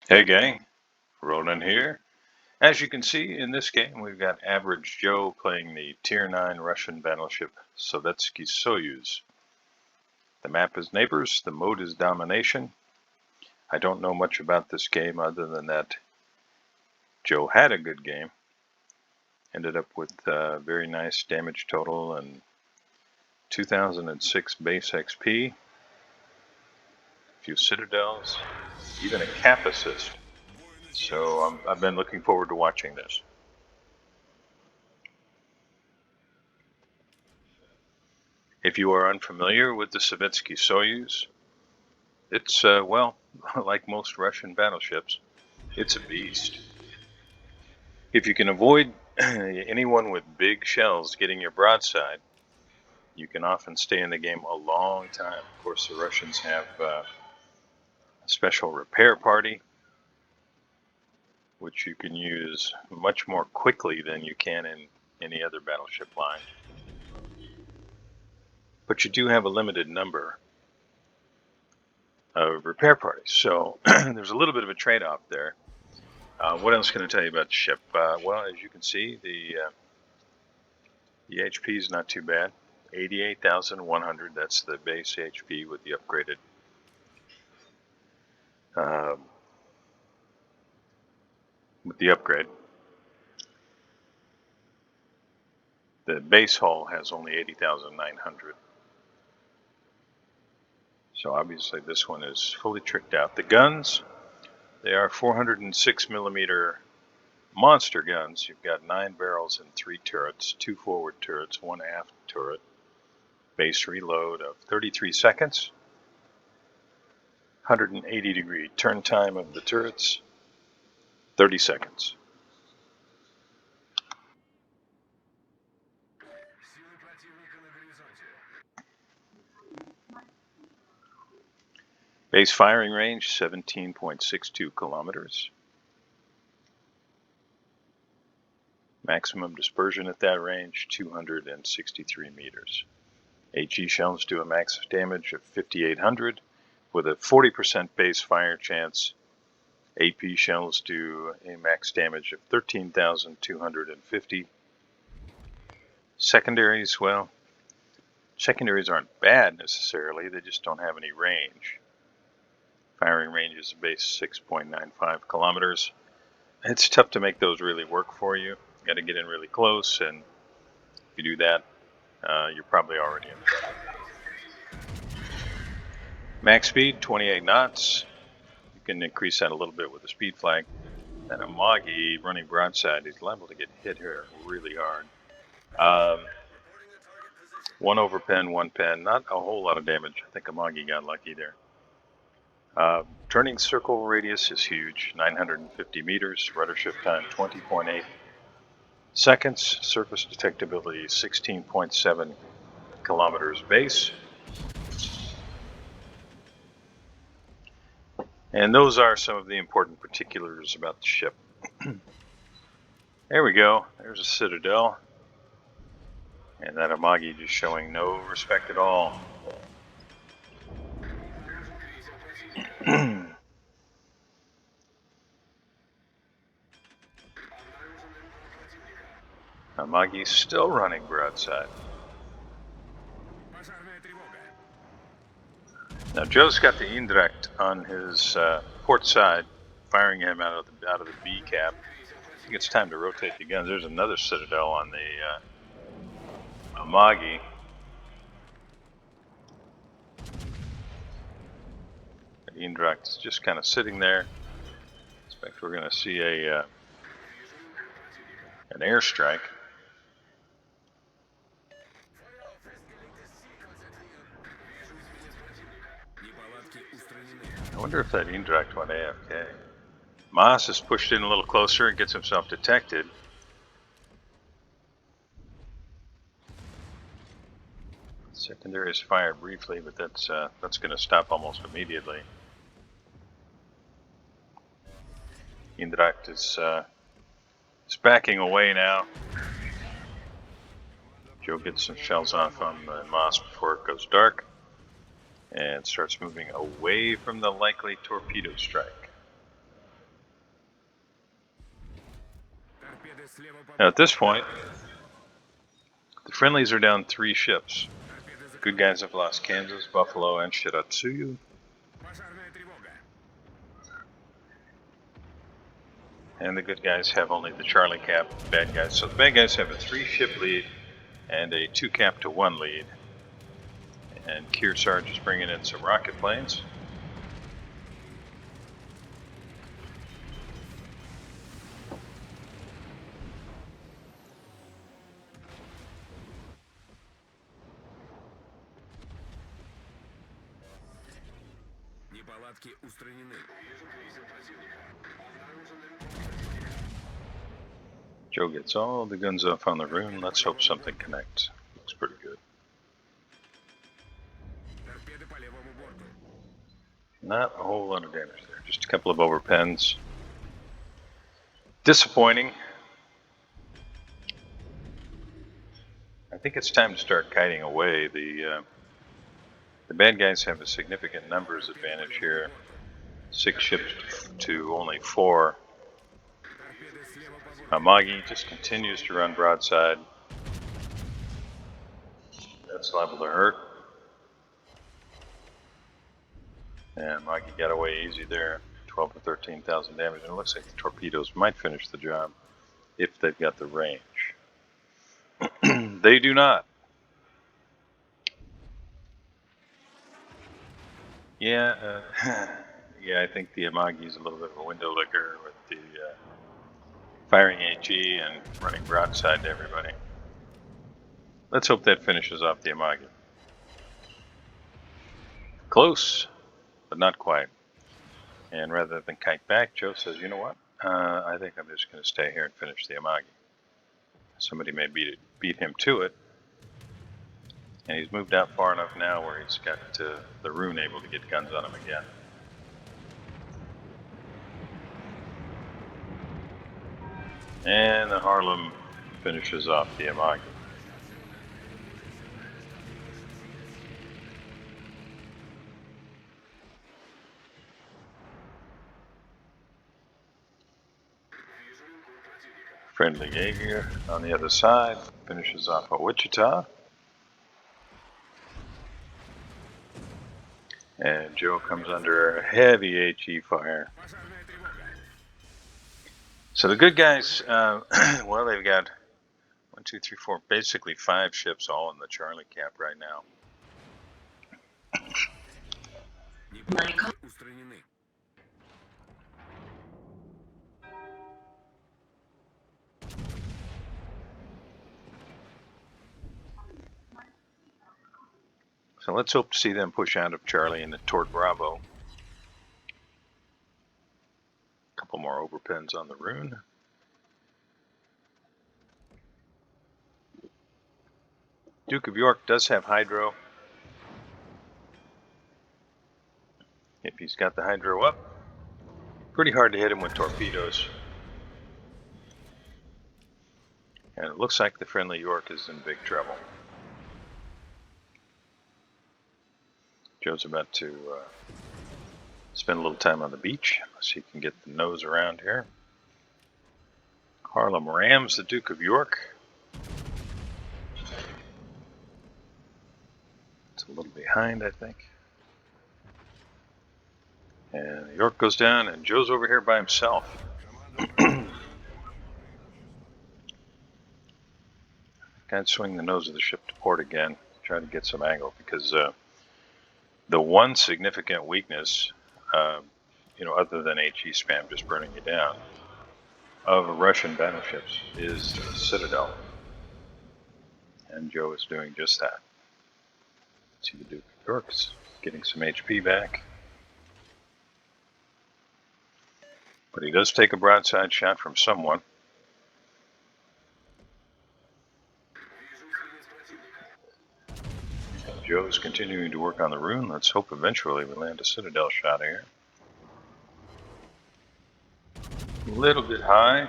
Hey gang, Roland here. As you can see in this game, we've got Average Joe playing the Tier 9 Russian battleship Sovetsky Soyuz. The map is Neighbors, the mode is Domination. I don't know much about this game other than that Joe had a good game. Ended up with a very nice damage total and 2006 base XP, a few citadels, even a cap assist. So I've been looking forward to watching this. If you are unfamiliar with the Sovetsky Soyuz, it's, well, like most Russian battleships, it's a beast. If you can avoid anyone with big shells getting your broadside, you can often stay in the game a long time. Of course, the Russians have a special repair party, which you can use much more quickly than you can in any other battleship line. But you do have a limited number of repair parties, so there's a little bit of a trade-off there. What else can I tell you about the ship? Well, as you can see, the HP is not too bad. 88,100, that's the base HP with the upgraded upgrade. The base hull has only 80,900. So obviously this one is fully tricked out. The guns, they are 406 millimeter monster guns. You've got 9 barrels and 3 turrets, 2 forward turrets, 1 aft turret. Base reload of 33 seconds. 180-degree turn time of the turrets, 30 seconds. Base firing range, 17.62 kilometers. Maximum dispersion at that range, 263 meters. HE shells do a max damage of 5,800 with a 40% base fire chance. AP shells do a max damage of 13,250. Secondaries, well, secondaries aren't bad necessarily, they just don't have any range. Firing range is base 6.95 kilometers. It's tough to make those really work for you. You got to get in really close, and if you do that, you're probably already in trouble. Max speed, 28 knots. You can increase that a little bit with the speed flag. And a Moggy running broadside is liable to get hit here really hard. 1 overpen, 1 pen, not a whole lot of damage. I think a Moggy got lucky there. Turning circle radius is huge, 950 meters. Rudder shift time, 20.8 seconds. Surface detectability, 16.7 kilometers base. And those are some of the important particulars about the ship. There we go. There's a citadel. And that Amagi just showing no respect at all. Amagi's still running broadside. Now Joe's got the Indirect on his port side, firing him out of the B cap. I think it's time to rotate the guns. There's another citadel on the Amagi. The Indirect is just kind of sitting there. I expect we're going to see an airstrike. I wonder if that Indirect went AFK. Moss is pushed in a little closer and gets himself detected. Secondary is fired briefly, but that's going to stop almost immediately. Indirect is backing away now. Joe gets some shells off on the Moss before it goes dark and starts moving away from the likely torpedo strike. Now at this point, the friendlies are down 3 ships. Good guys have lost Kansas, Buffalo, and Shiratsuyu. And the good guys have only the Charlie cap, bad guys. So the bad guys have a 3-ship lead and a 2-cap to 1 lead. And Kearsarge is bringing in some rocket planes. Joe gets all the guns off on the rune. Let's hope something connects. Looks pretty good. Not a whole lot of damage there. Just a couple of overpens. Disappointing. I think it's time to start kiting away. The bad guys have a significant numbers advantage here. 6 ships to only 4. Amagi just continues to run broadside. That's liable to hurt. And Amagi got away easy there. 12 to 13,000 damage. And it looks like the torpedoes might finish the job if they've got the range. They do not. Yeah, yeah, I think the Amagi is a little bit of a window licker with the firing HE and running broadside to everybody. Let's hope that finishes off the Amagi. Close, but not quite. And rather than kite back, Joe says, you know what? I think I'm just going to stay here and finish the Amagi. Somebody may beat him to it. And he's moved out far enough now where he's got the rune able to get guns on him again. And the Harlem finishes off the Amagi. Friendly Jaeger on the other side finishes off a Wichita. And Joe comes under heavy HE fire. So the good guys, well, they've got 1, 2, 3, 4, basically 5 ships all in the Charlie cap right now. So let's hope to see them push out of Charlie and toward Bravo. A couple more overpens on the rune. Duke of York does have hydro. If he's got the hydro up, pretty hard to hit him with torpedoes. And it looks like the friendly York is in big trouble. Joe's about to spend a little time on the beach, so he can get the nose around here. Harlem rams the Duke of York. It's a little behind, I think. And York goes down, and Joe's over here by himself. Gotta swing the nose of the ship to port again, try to get some angle, because the one significant weakness, other than HE spam just burning you down, of Russian battleships is the Citadel. And Joe is doing just that. See the Duke of York's getting some HP back. But he does take a broadside shot from someone. Joe's continuing to work on the rune. Let's hope eventually we land a Citadel shot here. A little bit high.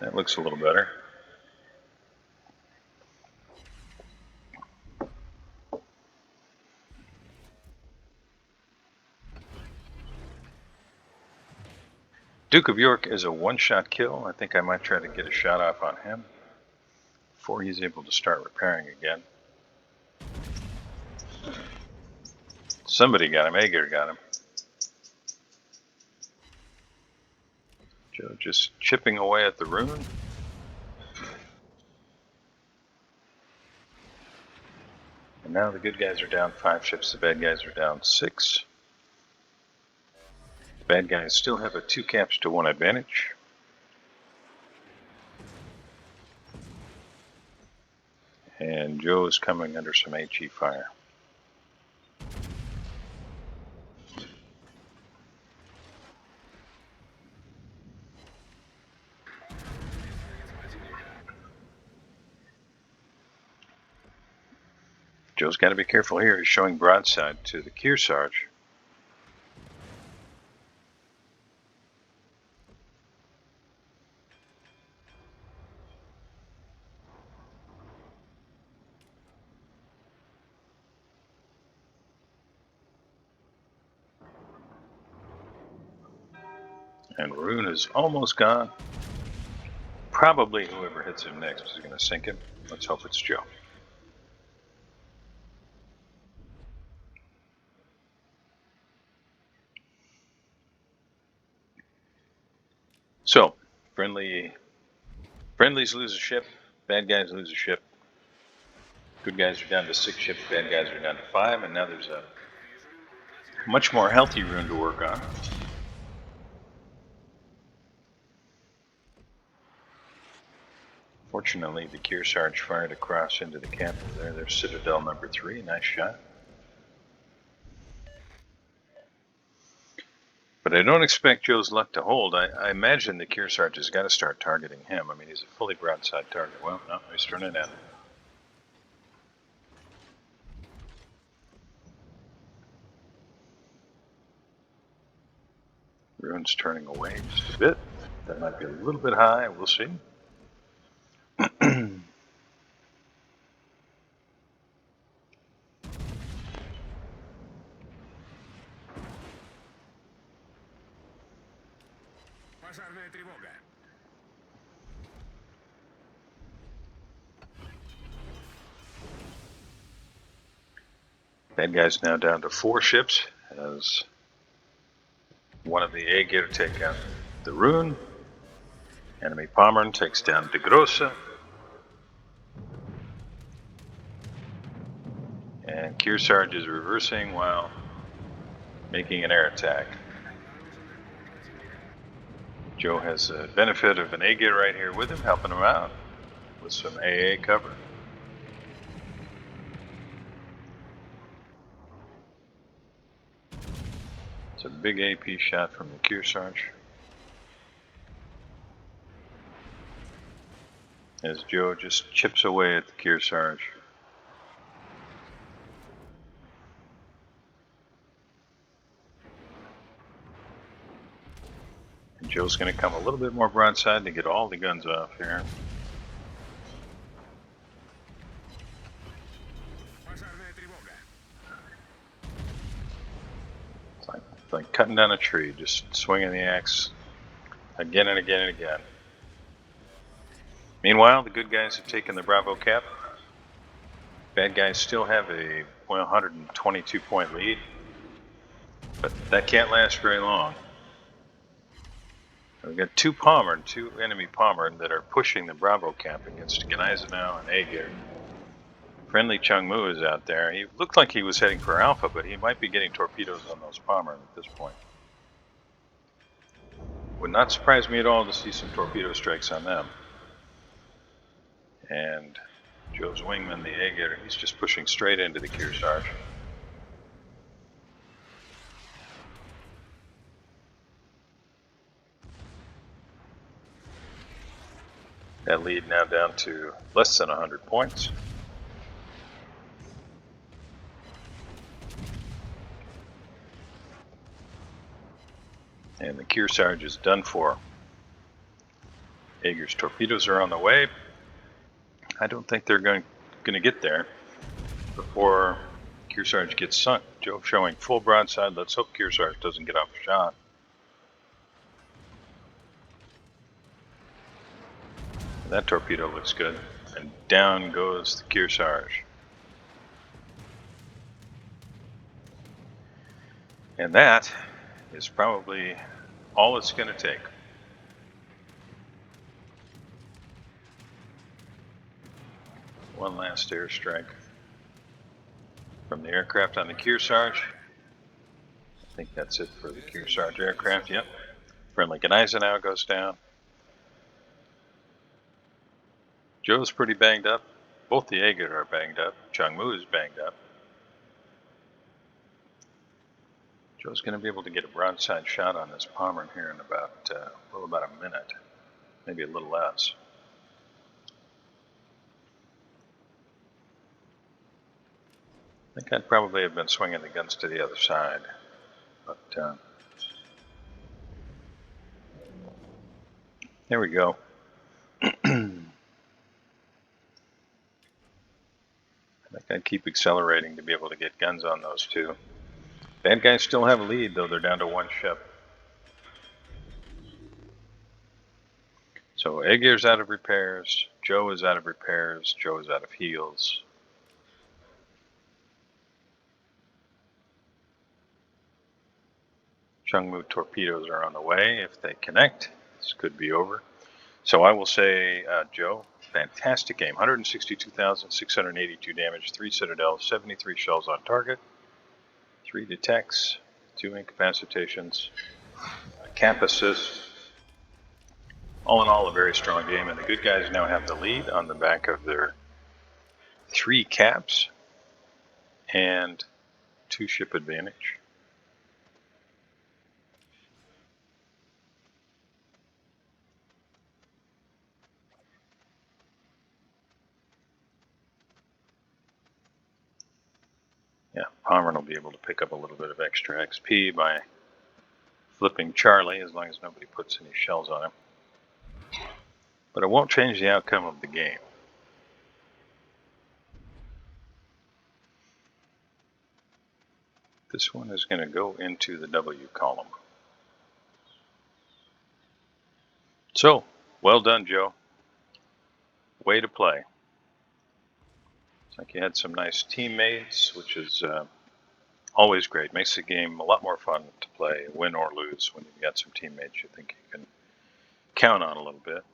That looks a little better. Duke of York is a one-shot kill. I think I might try to get a shot off on him before he's able to start repairing again. Somebody got him. Aegir got him. Joe just chipping away at the rune. And now the good guys are down 5 ships. The bad guys are down 6. The bad guys still have a 2 caps to 1 advantage. And Joe is coming under some HE fire. Joe's got to be careful here. He's showing broadside to the Kearsarge. And Rune is almost gone. Probably whoever hits him next is going to sink him. Let's hope it's Joe. So, friendlies lose a ship, bad guys lose a ship. Good guys are down to 6 ships, bad guys are down to 5, and now there's a much more healthy rune to work on. Fortunately, the Kearsarge fired across into the camp there. There's Citadel number 3, nice shot. But I don't expect Joe's luck to hold. I imagine the Kearsarge has got to start targeting him. I mean, he's a fully broadside target. Well, no, he's turning in. Rune's turning away just a bit. That might be a little bit high. We'll see. Bad guy's now down to 4 ships as one of the Aegir take out the Rune. Enemy Pommern takes down De Grosse. And Kearsarge is reversing while making an air attack. Joe has the benefit of an Aegir right here with him, helping him out with some AA cover. It's a big AP shot from the Kearsarge. As Joe just chips away at the Kearsarge. And Joe's going to come a little bit more broadside to get all the guns off here. It's like cutting down a tree, just swinging the axe again and again and again. Meanwhile, the good guys have taken the Bravo cap. Bad guys still have a 122 point lead, but that can't last very long. We've got 2 enemy Pommern that are pushing the Bravo cap against Gneisenau and Aegir. Friendly Chung Mu is out there. He looked like he was heading for Alpha, but he might be getting torpedoes on those Pommern at this point. Would not surprise me at all to see some torpedo strikes on them. And Joe's wingman, the Aegir, he's just pushing straight into the Kearsarge. That lead now down to less than 100 points. And the Kearsarge is done for. Aegir's torpedoes are on the way. I don't think they're going to get there before Kearsarge gets sunk. Joe showing full broadside. Let's hope Kearsarge doesn't get off a shot. That torpedo looks good. And down goes the Kearsarge. And that is probably all it's going to take. One last airstrike from the aircraft on the Kearsarge. I think that's it for the Kearsarge aircraft. Yep. Friendly Gneisenau goes down. Joe's pretty banged up. Both the Agate are banged up. Changmu is banged up. Joe's going to be able to get a broadside shot on this Pommern here in about a minute, maybe a little less. I think I'd probably have been swinging the guns to the other side, but there we go. I think I'd keep accelerating to be able to get guns on those two. Bad guys still have a lead, though they're down to one ship. So Aegir's out of repairs, Joe is out of repairs, Joe is out of heals. Changmu torpedoes are on the way. If they connect, this could be over. So I will say, Joe, fantastic game. 162,682 damage, 3 citadels, 73 shells on target, 3 detects, 2 incapacitations, a cap assist. All in all, a very strong game, and the good guys now have the lead on the back of their 3 caps and 2 ship advantage. Yeah, Pommern will be able to pick up a little bit of extra XP by flipping Charlie, as long as nobody puts any shells on him. But it won't change the outcome of the game. This one is going to go into the W column. So, well done, Joe. Way to play. Looks like you had some nice teammates, which is always great. Makes the game a lot more fun to play, win or lose, when you've got some teammates you think you can count on a little bit.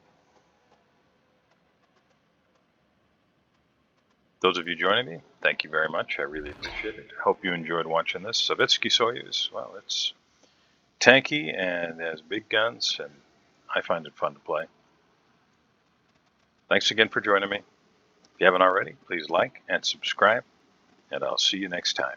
Those of you joining me, thank you very much. I really appreciate it. Hope you enjoyed watching this. Sovetsky Soyuz, well, it's tanky and has big guns, and I find it fun to play. Thanks again for joining me. If you haven't already, please like and subscribe, and I'll see you next time.